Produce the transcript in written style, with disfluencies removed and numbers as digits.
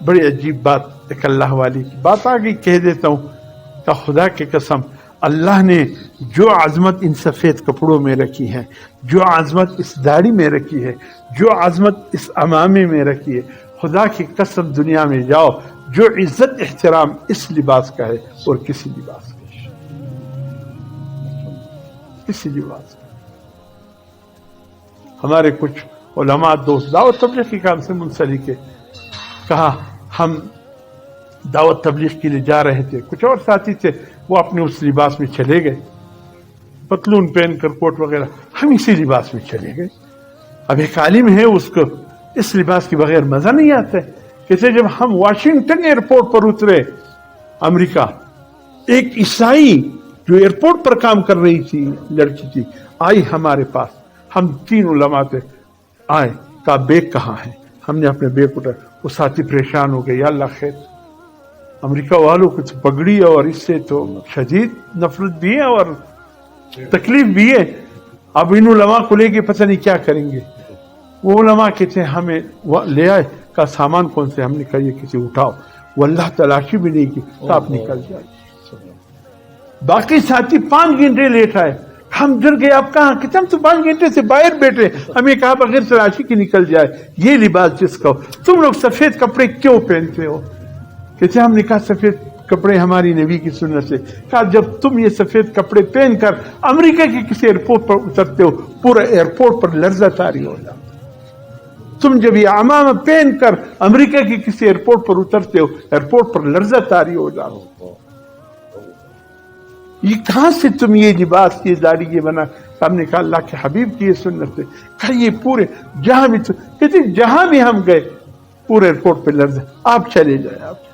بڑی عجیب بات ایک اللہ والی کی بات آ گئی، کہہ دیتا ہوں کہ خدا کی قسم اللہ نے جو عظمت ان سفید کپڑوں میں رکھی ہے، جو عظمت اس داڑھی میں رکھی ہے، جو عظمت اس امامے میں رکھی ہے، خدا کی قسم دنیا میں جاؤ جو عزت احترام اس لباس کا ہے اور کسی لباس کا کسی لباس کا۔ ہمارے کچھ علماء دوست دعوت تبلیغ کے کام سے منسلک ہے، کہا ہم دعوت تبلیغ کے لیے جا رہے تھے، کچھ اور ساتھی تھے وہ اپنے اس لباس میں چلے گئے، پتلون پہن کر کوٹ وغیرہ، ہم اسی لباس میں چلے گئے۔ اب ایک عالم ہے اس کو اس لباس کے بغیر مزہ نہیں آتا ہے۔ کہتے جب ہم واشنگٹن ایئرپورٹ پر اترے امریکہ، ایک عیسائی جو ایئرپورٹ پر کام کر رہی تھی لڑکی تھی آئی ہمارے پاس، ہم 3 علماء تھے، آئے کہا بیگ کہاں ہے؟ ہم نے اپنے بیگ اٹھایا، وہ ساتھی پریشان ہو گئے، یا اللہ خیر، امریکہ والوں کو تو پگڑی اور اس سے تو شدید نفرت بھی ہے اور تکلیف بھی ہے، اب ان علماء کو لے کے پتہ نہیں کیا کریں گے۔ وہ علماء کہتے ہیں ہمیں لے آئے، کا سامان کون سے؟ ہم نے کہا یہ کسی اٹھاؤ، وہ اللہ تلاشی بھی نہیں کی تو آپ نکل جائے۔ باقی ساتھی 5 گھنٹے لیٹ آئے، ہم ڈر گئے، آپ کہاں؟ کہتے ہم تو 5 گھنٹے سے باہر بیٹھے، ہمیں کہا بغیر تلاشی کی نکل جائے، یہ لباس جس کا ہو، تم لوگ سفید کپڑے کیوں پہنتے ہو؟ کہتے ہم نے کہا سفید کپڑے ہماری نبی کی سنت سے، کہا جب تم یہ سفید کپڑے پہن کر امریکہ کے کسی ایئرپورٹ پر اترتے ہو پورا ایئرپورٹ پر لرزہ طاری ہو جاتا، تم جب یہ عمامہ پہن کر امریکہ کے کسی ایئرپورٹ پر اترتے ہو ایئرپورٹ پر لرزہ طاری ہو جاتا، یہ کہاں سے تم یہ لباس کی داڑھی یہ بنا؟ ہم نے کہا اللہ کے حبیب کی یہ سنت ہے، کہا یہ پورے جہاں بھی کہتے جہاں بھی ہم گئے پورے ایئرپورٹ پہ لرزہ، آپ چلے جائیں آپ